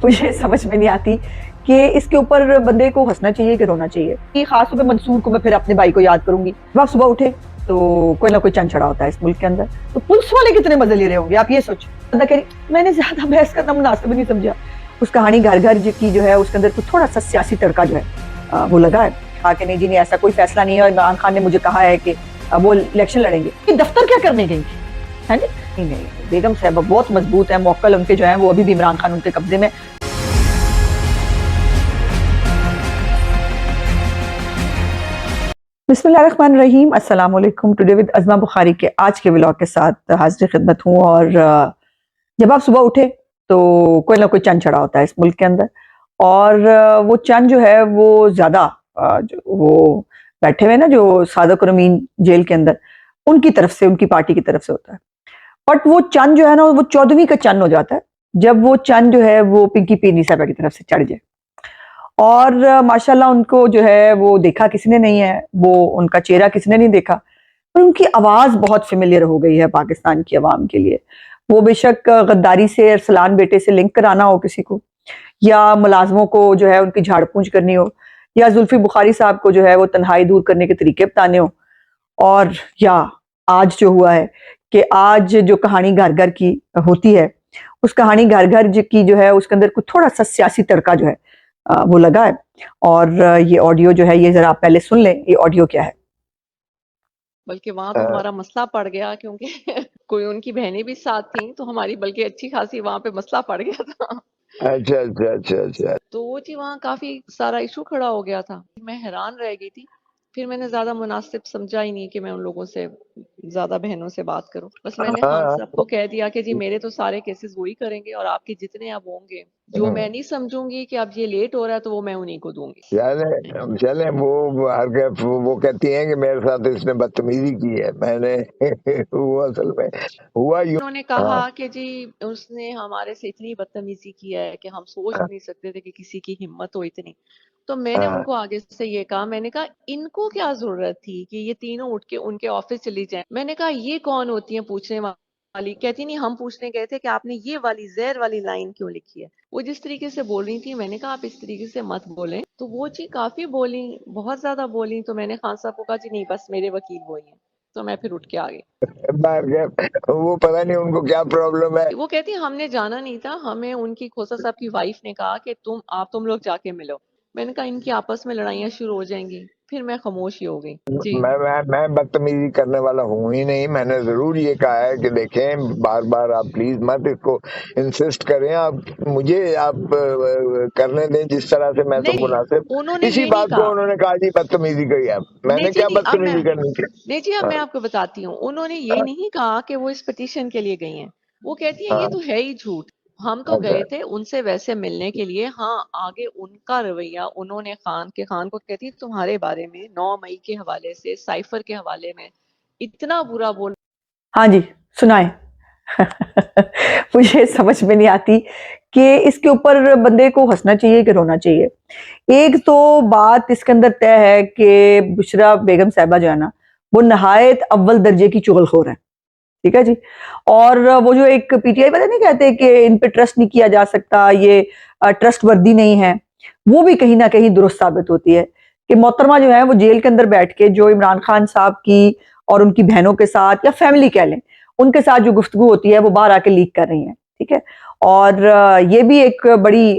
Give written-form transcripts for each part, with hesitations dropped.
मुझे समझ में नहीं आती कि इसके ऊपर बंदे को हंसना चाहिए कि रोना चाहिए। ये खास तौर पे मंसूर को मैं फिर अपने भाई को याद करूंगी। जब आप सुबह उठे तो कोई ना कोई चंद चढ़ा होता है इस मुल्क के अंदर, तो पुलिस वाले कितने मजे ले रहे होंगे आप ये सोचो। बंदा कह रही मैंने ज्यादा बहस करना मुनासिब नहीं समझा। उस कहानी घर घर की जो है उसके अंदर कुछ थोड़ा सा सियासी तड़का जो है वो लगा है। कहा कि नहीं जी नहीं ऐसा कोई फैसला नहीं है और इमरान खान ने मुझे कहा है कि वो इलेक्शन लड़ेंगे। ये दफ्तर क्या करने गई थी, है नहीं बेगम साहब बहुत मजबूत है, मौक्कल उनके जो है वो अभी भी इमरान खान उनके कब्जे में। बिस्मिल्लाहिर्रहमानिर्रहीम, अस्सलाम वालेकुम। टुडे विद अज़मा बुखारी के आज के व्लॉग के साथ हाजिर खिदमत हूँ। और जब आप सुबह उठे तो कोई ना कोई चंद चढ़ा होता है इस मुल्क के अंदर, और वो चंद जो है वो ज्यादा वो बैठे हुए ना जो सादक और अमीन जेल के अंदर, उनकी तरफ से, उनकी पार्टी की तरफ से होता है। बट वो चंद जो है ना वो 14वीं का चंद हो जाता है जब वो चंद जो है वो पिंकी पीनी साहबा की तरफ से चढ़ जाए। और माशाल्लाह उनको जो है वो देखा किसी ने नहीं है, वो उनका चेहरा किसी ने नहीं देखा, पर उनकी आवाज बहुत फेमिलियर हो गई है पाकिस्तान की आवाम के लिए। वो बेशक गद्दारी से, अरसलान बेटे से लिंक कराना हो किसी को, या मुलाजमों को जो है उनकी झाड़ पूंछ करनी हो, या जुल्फी बुखारी साहब को जो है वो तन्हाई दूर करने के तरीके बताने हो, और या आज जो हुआ है कि आज जो कहानी घर घर की होती है, उस कहानी घर घर की जो है उसके अंदर कुछ थोड़ा सा सियासी तड़का जो है वो लगा है। और ये ऑडियो जो है ये जरा आप पहले सुन लें, ये ऑडियो क्या है। बल्कि वहां तो हमारा मसला पड़ गया क्योंकि कोई उनकी बहनें भी साथ थी, तो हमारी बल्कि अच्छी खासी वहां पे मसला पड़ गया था। अच्छा अच्छा अच्छा अच्छा। तो वो जी वहाँ काफी सारा इशू खड़ा हो गया था। मैं हैरान रह गई थी। फिर मैंने ज्यादा मुनासिब समझा ही नहीं कि मैं उन लोगों से, ज्यादा बहनों से बात करूं। बस मैंने खान हाँ साहब को कह दिया कि जी मेरे तो सारे केसेस वही करेंगे और आपके जितने अब होंगे, जो मैं नहीं समझूंगी कि अब ये लेट हो रहा है तो वो मैं उन्हीं को दूंगी। चले चले वो हर के वो कहती हैं कि मेरे साथ इसने बदतमीजी की है। मैंने वो असल में हुआ यूं। उन्होंने हाँ कहा कि जी उसने हमारे से इतनी बदतमीजी की है कि हम सोच भी नहीं सकते थे कि किसी की हिम्मत हो इतनी। तो मैंने हाँ उनको आगे से ये कहा, मैंने कहा इनको क्या जरूरत थी कि ये तीनों उठ के उनके ऑफिस चली जाएं। मैंने कहा ये कौन होती है पूछने वाली। कहती नहीं, हम पूछने गए थे कि आपने ये वाली जहर वाली लाइन क्यों लिखी है। वो जिस तरीके से बोल रही थी, मैंने कहा आप इस तरीके से मत बोलें। तो वो जी काफी बोली, बहुत ज्यादा बोली। तो मैंने खान साहब को कहा जी नहीं, बस मेरे वकील वो ही है। तो मैं फिर उठ के आ गई। बाहर के वो पता नहीं उनको क्या प्रॉब्लम है। वो कहती हमने जाना नहीं था, हमें उनकी खोसा साहब की वाइफ ने कहा कि तुम लोग जाके मिलो। मैंने कहा इनकी आपस में लड़ाइयाँ शुरू हो जाएंगी। फिर मैं खामोश ही हो गई जी। मैं बदतमीजी करने वाला हूँ ही नहीं। मैंने जरूर ये कहा है कि देखें बार बार आप प्लीज मत इसको इंसिस्ट करें। आप मुझे आप करने दें जिस तरह से मैं तो नहीं, मुनासिब। उन्होंने इसी ये नहीं बात को कहा। उन्होंने कहा जी बदतमीजी करी है। नहीं मैंने जी क्या नहीं, अब मैं बदतमीजी करनी थी। नहीं जी, अब हाँ, मैं आपको बताती हूँ। उन्होंने ये हाँ, नहीं कहा कि वो इस पिटीशन के लिए गई हैं। वो कहती है ये हाँ, तो है ही झूठ। हम तो अच्छा गए थे उनसे वैसे मिलने के लिए। हाँ, आगे उनका रवैया, उन्होंने खान को कहती तुम्हारे बारे में 9 मई के हवाले से, साइफर के हवाले में इतना बुरा बोल। हाँ जी, सुनाए। मुझे समझ में नहीं आती कि इसके ऊपर बंदे को हंसना चाहिए कि रोना चाहिए। एक तो बात इसके अंदर तय है कि बुशरा बेगम साहिबा जो है ना वो नहायत अव्वल दर्जे की चुगलखोर है, ठीक है जी। और वो जो एक पीटीआई वाले नहीं कहते कि इन पे ट्रस्ट नहीं किया जा सकता, ये ट्रस्ट वर्दी नहीं है, वो भी कहीं ना कहीं दुरुस्त साबित होती है कि मोहतरमा जो है वो जेल के अंदर बैठ के जो इमरान खान साहब की और उनकी बहनों के साथ या फैमिली कह लें उनके साथ जो गुफ्तगू होती है वो बाहर आके लीक कर रही हैं, ठीक है। और ये भी एक बड़ी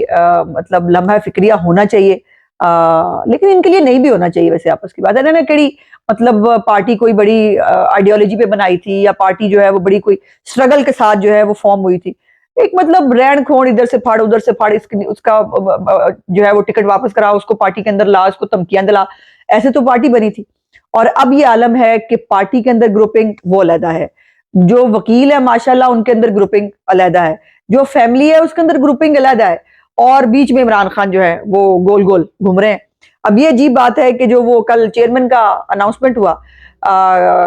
मतलब लम्हा फिक्रिया होना चाहिए, लेकिन इनके लिए नहीं भी होना चाहिए। वैसे आपस की बात है ना, कड़ी मतलब पार्टी कोई बड़ी आइडियोलॉजी पे बनाई थी, या पार्टी जो है वो बड़ी कोई स्ट्रगल के साथ जो है वो फॉर्म हुई थी। एक मतलब रैन खोड़, इधर से फाड़ उधर से फाड़, इसकी उसका जो है वो टिकट वापस करा, उसको पार्टी के अंदर ला, उसको धमकियां दिला, ऐसे तो पार्टी बनी थी। और अब ये आलम है कि पार्टी के अंदर ग्रुपिंग वो अलहदा है, जो वकील है माशाल्लाह उनके अंदर ग्रुपिंग अलहदा है, जो फैमिली है उसके अंदर ग्रुपिंग अलहदा है, और बीच में इमरान खान जो है वो गोल गोल घूम रहे हैं। अब ये अजीब बात है कि जो वो कल चेयरमैन का अनाउंसमेंट हुआ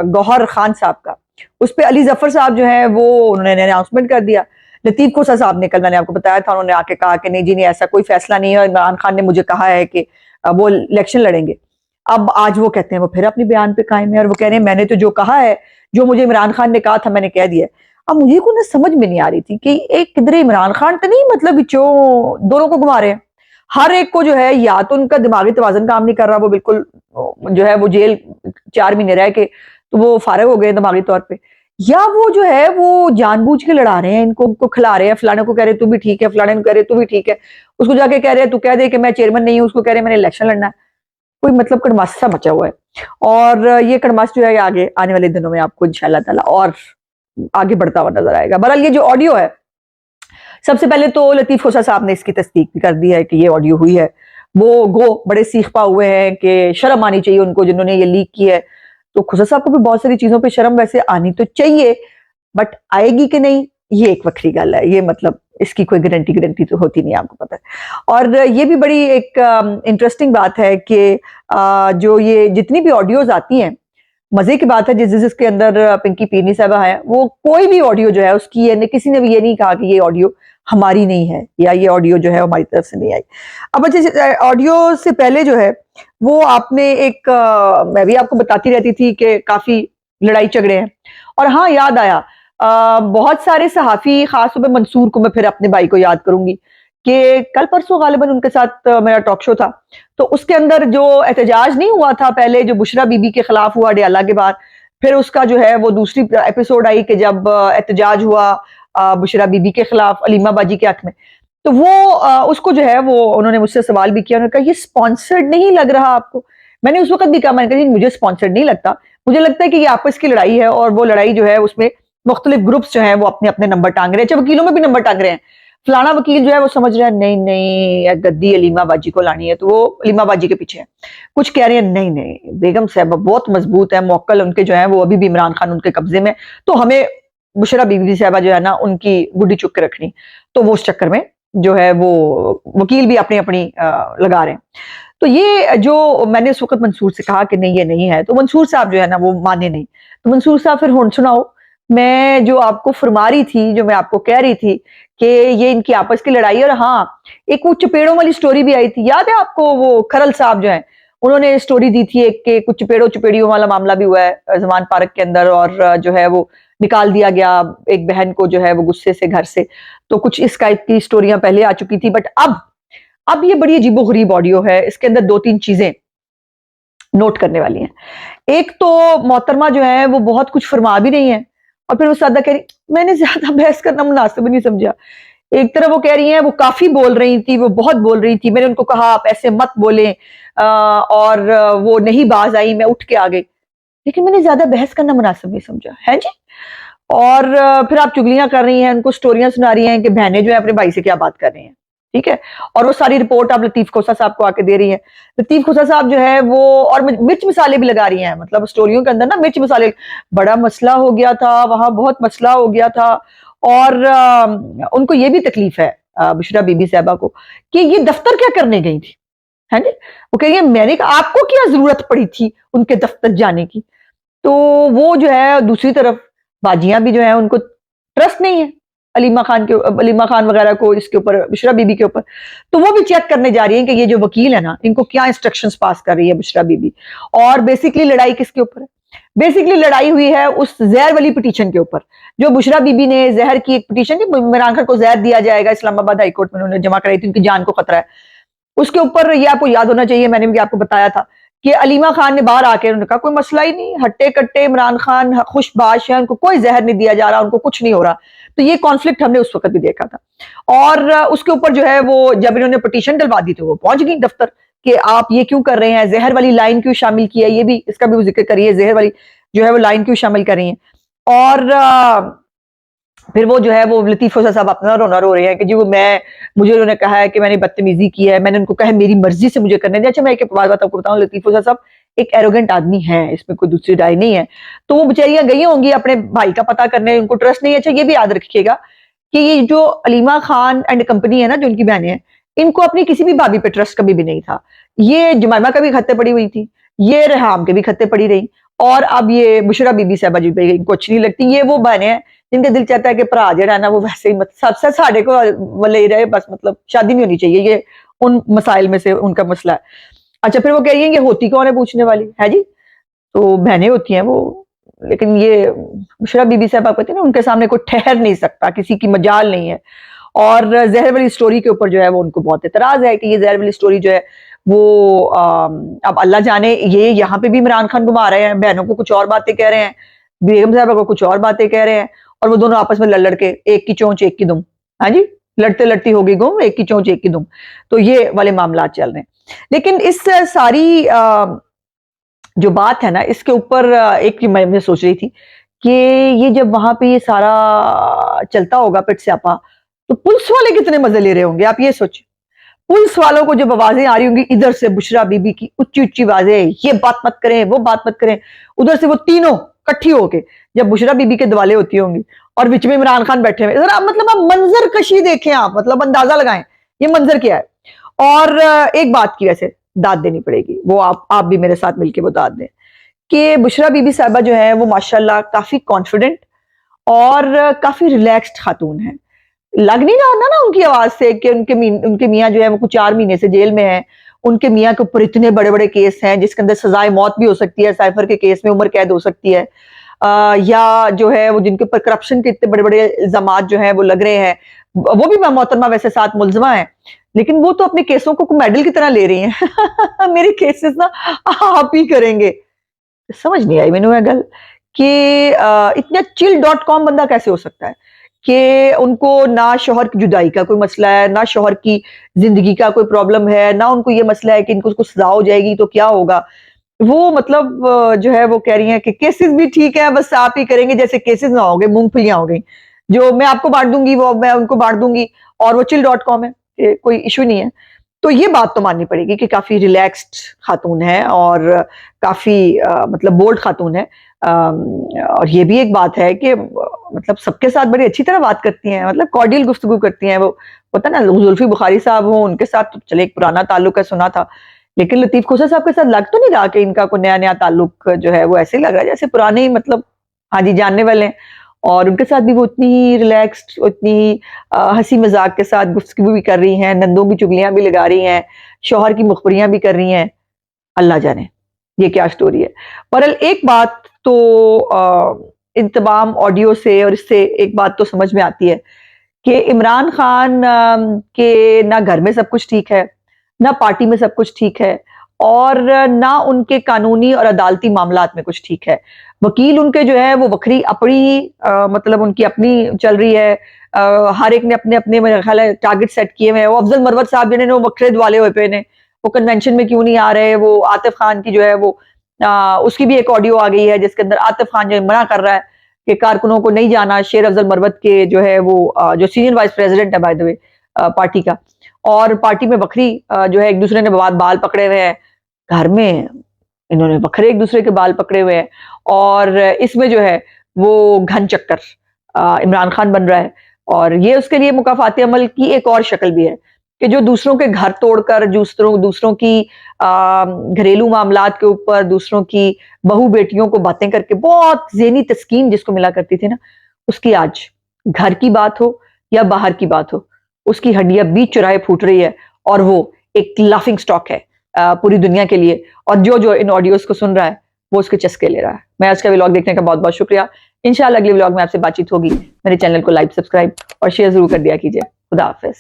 गौहर खान साहब का, उस पर अली जफर साहब जो है वो उन्होंने अनाउंसमेंट कर दिया। लतीफ खोसा साहब ने, कल मैंने आपको बताया था, उन्होंने आके कहा कि नहीं जी नहीं ऐसा कोई फैसला नहीं है और इमरान खान ने मुझे कहा है कि वो इलेक्शन लड़ेंगे। अब आज वो कहते हैं, वो फिर अपने बयान पे कायम है और वो कह रहे हैं मैंने तो जो कहा है, जो मुझे इमरान खान ने कहा था मैंने कह दिया। अब मुझे को ना समझ में नहीं आ रही थी कि एक किधर इमरान खान तो नहीं, मतलब बिचों दोनों को घुमा रहे हैं, हर एक को जो है, या तो उनका दिमागी तवाजन काम नहीं कर रहा, वो बिल्कुल जो है वो जेल 4 महीने रह के तो वो फारिग हो गए दिमागी तौर पे, या वो जो है वो जानबूझ के लड़ा रहे हैं, इनको खिला रहे हैं, फलाने को कह रहे तू भी ठीक है, फलाने को कह रहे तू भी ठीक है, उसको जाके कह रहे तू कह दे कि मैं चेयरमैन नहीं हूं, उसको कह रहे मैंने इलेक्शन लड़ना है। कोई मतलब कड़मास सा मचा हुआ है, और ये कड़मास जो है आगे आने वाले दिनों में आपको इंशाल्लाह ताला और आगे बढ़ता हुआ नजर आएगा। बहरहाल ये जो ऑडियो है, सबसे पहले तो लतीफ खोसा साहब ने इसकी तस्दीक भी कर दी है कि ये ऑडियो हुई है। वो बड़े सीखपा हुए हैं कि शर्म आनी चाहिए उनको जिन्होंने ये लीक की है। तो खोसा साहब को भी बहुत सारी चीजों पे शर्म वैसे आनी तो चाहिए, बट आएगी कि नहीं ये एक वक्री गल है, ये मतलब इसकी कोई गारंटी तो होती नहीं, आपको पता है। और ये भी बड़ी एक इंटरेस्टिंग बात है कि जो ये जितनी भी ऑडियोज आती हैं, मजे की बात है जिसके अंदर पिंकी पीरनी साहबा है, वो कोई भी ऑडियो जो है उसकी किसी ने भी ये नहीं कहा कि ये ऑडियो हमारी नहीं है या ये ऑडियो जो है हमारी तरफ से नहीं आई। अब अच्छा, ऑडियो से पहले जो है वो आपने मैं भी आपको बताती रहती थी कि काफी लड़ाई झगड़े हैं, और हाँ याद आया, बहुत सारे सहाफी, खासतौर पर मंसूर को मैं फिर अपने भाई को याद करूंगी कि कल परसों गालिबन उनके साथ मेरा टॉक शो था, तो उसके अंदर जो एहतजाज नहीं हुआ था पहले, जो बुशरा बीबी के खिलाफ हुआ अडयाला के बाद, फिर उसका जो है वो दूसरी एपिसोड आई कि जब एहतजाज हुआ बुशरा बीबी के खिलाफ अलीमा बाजी के हक में, तो वो उसको जो है वो उन्होंने मुझसे सवाल भी किया, उन्होंने कहा ये स्पॉन्सर्ड नहीं लग रहा आपको? मैंने उस वक्त भी कहा, मैंने कहा मुझे स्पॉन्सर्ड नहीं लगता, मुझे लगता है कि ये आपस की लड़ाई है, और वो लड़ाई जो है उसमें मुख्तलिफ ग्रुप्स जो है वो अपने अपने नंबर टांग रहे हैं, चाहे वकीलों में भी नंबर टांग रहे हैं। फलाना वकील जो है वो समझ रहा है नहीं नहीं गद्दी अलीमा बाजी को लानी है, तो वो अलीमा बाजी के पीछे है। कुछ कह रहे हैं नहीं नहीं बेगम साहब बहुत मजबूत है, मौक्कल उनके जो है वो अभी भी इमरान खान उनके कब्जे में, तो हमें बुशरा बीबी साहबा जो है ना उनकी गुड्डी चुक के रखनी, तो वो उस चक्कर में जो है वो वकील भी अपनी अपनी लगा रहे हैं। तो ये जो मैंने उस वक्त मंसूर से कहा कि नहीं ये नहीं है, तो मंसूर साहब जो है ना वो माने नहीं। तो मंसूर साहब फिर हुन सुनाओ, मैं जो आपको फरमा रही थी, जो मैं आपको कह रही थी कि ये इनकी आपस की लड़ाई, और हाँ एक वो चपेड़ों वाली स्टोरी भी आई थी, याद है आपको? वो खरल साहब जो है उन्होंने स्टोरी दी थी एक के कुछ चपेड़ों चपेड़ियों वाला मामला भी हुआ है जमान पार्क के अंदर, और जो है वो निकाल दिया गया एक बहन को जो है वो गुस्से से घर से। तो कुछ इस टाइप की स्टोरियां पहले आ चुकी थी, बट अब ये बड़ी अजीबोगरीब ऑडियो है, इसके अंदर 2-3 चीजें नोट करने वाली हैं। एक तो मोहतरमा जो है वो बहुत कुछ फरमा भी नहीं है, और फिर वो सादा कह रही, मैंने ज्यादा बहस करना मुनासिब नहीं समझा। एक तरफ वो कह रही हैं वो काफी बोल रही थी, वो बहुत बोल रही थी, मैंने उनको कहा आप ऐसे मत बोलें, और वो नहीं बाज आई, मैं उठ के आ गई, लेकिन मैंने ज्यादा बहस करना मुनासिब नहीं समझा है जी। और फिर आप चुगलियां कर रही हैं, उनको स्टोरियां सुना रही हैं कि बहनें जो है अपने भाई से क्या बात कर रही हैं, ठीक है, और वो सारी रिपोर्ट आप लतीफ खोसा साहब को आके दे रही है। लतीफ खोसा साहब जो है वो और मिर्च मसाले भी लगा रही हैं, मतलब स्टोरियों के अंदर ना मिर्च मसाले, बड़ा मसला हो गया था वहां, बहुत मसला हो गया था, और उनको ये भी तकलीफ है बुशरा बीबी साहबा को कि ये दफ्तर क्या करने गई थी, है ना? वो कह रही है मैंने कहा आपको क्या जरूरत पड़ी थी उनके दफ्तर जाने की? तो वो जो है दूसरी तरफ बाजियां भी जो है उनको ट्रस्ट नहीं है अलीमा खान वगैरह को, इसके ऊपर बुशरा बीबी के ऊपर, तो वो भी चेक करने जा रही है कि ये जो वकील है ना इनको क्या इंस्ट्रक्शंस पास कर रही है बुशरा बीबी। और बेसिकली लड़ाई किसके ऊपर है? बेसिकली लड़ाई हुई है उस जहर वाली पिटीशन के ऊपर, जो बुशरा बीबी ने जहर की एक पिटीशन, इमरान खान को जहर दिया जाएगा, इस्लामाबाद हाईकोर्ट में उन्होंने जमा कराई थी, उनकी जान को खतरा है। उसके ऊपर ये आपको याद होना चाहिए, मैंने भी आपको बताया था कि अलीमा खान ने बाहर आके उन्होंने कहा कोई मसला ही नहीं, हट्टे कट्टे इमरान खान खुशबाश है, उनको कोई जहर नहीं दिया जा रहा, उनको कुछ नहीं हो रहा। तो ये कॉन्फ्लिक्ट हमने उस वक्त भी देखा था। और उसके ऊपर जो है वो जब इन्होंने पिटीशन डलवा दी तो वो पहुंच गई दफ्तर कि आप ये क्यों कर रहे हैं, जहर वाली लाइन क्यों शामिल की है, ये भी इसका भी जिक्र करिए, जहर वाली जो है वो लाइन क्यों शामिल कर रही है। और फिर वो जो है वो लतीफ खोसा साहब अपना रोना रो रहे हैं कि जी वो मुझे उन्होंने कहा है कि मैंने बदतमीजी की है, मैंने उनको कहा मेरी मर्जी से मुझे करने दिया। अच्छा मैं एक बात आपको बताऊं, लतीफ खोसा साहब एक एरोगेंट आदमी है, इसमें कोई दूसरी राय नहीं है। तो वो बेचारियां गई होंगी अपने भाई का पता करने, उनको ट्रस्ट नहीं है। अच्छा ये भी याद रखिएगा कि ये जो अलीमा खान एंड कंपनी है ना, जो उनकी बहनें हैं, इनको अपनी किसी भी भाभी पे ट्रस्ट कभी भी नहीं था। ये जमाइमा का भी खत्ते पड़ी हुई थी, ये रेहाम के भी खत्ते पड़ी रही, और अब ये बुशरा बीबी साहबा जी पे इनको अच्छी नहीं लगती। ये वो बहनें हैं जिनका दिल चाहता है कि भरा जड़ा है ना वो वैसे ही सबसे साढ़े को ले रहे, बस मतलब शादी नहीं होनी चाहिए, ये उन मसाइल में से उनका मसला है। अच्छा फिर वो कह रही है कि होती कौन है पूछने वाली है जी, तो बहनें होती हैं वो लेकिन ये बुशरा बीबी साहब कहते हैं ना, उनके सामने कोई ठहर नहीं सकता, किसी की मजाल नहीं है। और जहर वाली स्टोरी के ऊपर जो है वो उनको बहुत एतराज है कि ये जहर वाली स्टोरी जो है वो अब अल्लाह जाने, ये यहाँ पे भी इमरान खान घुमा रहे हैं, बहनों को कुछ और बातें कह रहे हैं, बेगम साहबा को कुछ और बातें कह रहे हैं, और वो दोनों आपस में लड़ के एक की चोंच एक की दुम, हाँ जी, लड़ते लड़ती होगी गुम, एक की चोंच एक की दुम। तो ये वाले मामला चल रहे हैं। लेकिन इस सारी जो बात है ना, इसके ऊपर एक मैं सोच रही थी कि ये जब वहां पे ये सारा चलता होगा पिट स्यापा, तो पुलिस वाले कितने मजे ले रहे होंगे, आप ये सोचिए। पुलिस वालों को जब आवाजें आ रही होंगी इधर से बुशरा बीबी की उच्ची उच्ची आवाजें, ये बात मत करें, वो बात मत करें, उधर से वो तीनों इकट्ठी होके जब बुशरा बीबी के दिवाले होती होंगी और बीच में इमरान खान बैठे हुए, जरा मतलब आप मंजर कशी देखें, आप मतलब अंदाजा लगाएं ये मंजर क्या है। और एक बात की वैसे दाद देनी पड़ेगी, वो आप भी मेरे साथ मिलके वो दाद दें कि बुशरा बीबी साहबा जो है वो माशाल्लाह काफी कॉन्फिडेंट और काफी रिलैक्स्ड खातून है। लग नहीं रहा ना उनकी आवाज से कि उनके मियाँ जो है वो कुछ 4 महीने से जेल में है, उनके मियाँ के ऊपर इतने बड़े बड़े केस हैं जिसके अंदर सजाए मौत भी हो सकती है, साइफर के केस में उम्र कैद हो सकती है, या जो है वो जिनके ऊपर करप्शन के इतने बड़े बड़े इल्जामात जो है वो लग रहे हैं, वो भी मोहतरमा वैसे साथ मुलजमा है, लेकिन वो तो अपने केसों को मेडल की तरह ले रही हैं। मेरे केसेस ना आप ही करेंगे। समझ नहीं आई मैंने गल कि इतना chill.com बंदा कैसे हो सकता है कि उनको ना शोहर की जुदाई का कोई मसला है, ना शोहर की जिंदगी का कोई प्रॉब्लम है, ना उनको ये मसला है कि इनको उसको सजा हो जाएगी तो क्या होगा। वो मतलब जो है वो कह रही हैं कि केसेस भी ठीक है, बस आप ही करेंगे, जैसे केसेस ना हो गए मूंगफलियां हो गई, जो मैं आपको बांट दूंगी वो मैं उनको बांट दूंगी, और वो chill.com है, कोई इशू नहीं है। तो ये बात तो माननी पड़ेगी कि काफी रिलैक्स्ड खातून है और काफी मतलब बोल्ड खातून है। और ये भी एक बात है कि मतलब सबके साथ बड़ी अच्छी तरह बात करती हैं, मतलब कॉर्डियल गुफ्तगू करती हैं। वो पता ना जुल्फी बुखारी साहब हो, उनके साथ तो चले एक पुराना ताल्लुक है, सुना था, लेकिन लतीफ खोसा साहब के साथ लग तो नहीं रहा कि इनका कोई नया नया ताल्लुक जो है वो ऐसे ही लग रहा है जैसे पुराने ही, मतलब हाँ जी जानने वाले हैं। और उनके साथ भी वो उतनी ही रिलैक्स्ड, उतनी ही हंसी मजाक के साथ गुफ्तगू भी कर रही हैं, नंदों की चुगलियां भी लगा रही हैं, शौहर की मुखबरियां भी कर रही हैं। अल्लाह जाने ये क्या स्टोरी है। पर एक बात तो इन तमाम ऑडियो से और इससे एक बात तो समझ में आती है कि इमरान खान के ना घर में सब कुछ ठीक है, ना पार्टी में सब कुछ ठीक है, और ना उनके कानूनी और अदालती मामलात में कुछ ठीक है। वकील उनके जो है वो बखरी अपनी मतलब उनकी अपनी चल रही है। हर एक ने अपने अपने मेरे ख्याल है टारगेट सेट किए हुए हैं। वो अफजल मरवत साहब जिन्हें वो बखरे दुआले हुए पे ने, वो कन्वेंशन में क्यों नहीं आ रहे। वो आतिफ खान की जो है वो उसकी भी एक ऑडियो आ गई है जिसके अंदर आतिफ खान जो मना कर रहा है कि कारकुनों को नहीं जाना। शेर अफजल मरवत के जो है वो जो सीनियर वाइस प्रेसिडेंट है बाय द वे पार्टी का, और पार्टी में बखरी जो है एक दूसरे ने बाल पकड़े हुए हैं, घर में इन्होंने बखरे एक दूसरे के बाल पकड़े हुए हैं, और इसमें जो है वो घन चक्कर इमरान खान बन रहा है। और ये उसके लिए मुकाफाती अमल की एक और शक्ल भी है कि जो दूसरों के घर तोड़कर दूसरों की घरेलू मामलात के ऊपर दूसरों की बहू बेटियों को बातें करके बहुत ज़हनी तस्कीन जिसको मिला करती थी ना, उसकी आज घर की बात हो या बाहर की बात हो, उसकी हड्डियां बीच चौराहे फूट रही है, और वो एक लाफिंग स्टॉक है पूरी दुनिया के लिए। और जो इन ऑडियोज को सुन रहा है वो उसके चस्के ले रहा है। मैं आज का व्लॉग देखने का बहुत बहुत शुक्रिया। इंशाल्लाह अगले व्लॉग में आपसे बातचीत होगी। मेरे चैनल को लाइक, सब्सक्राइब और शेयर जरूर कर दिया कीजिए। खुदा हाफिज।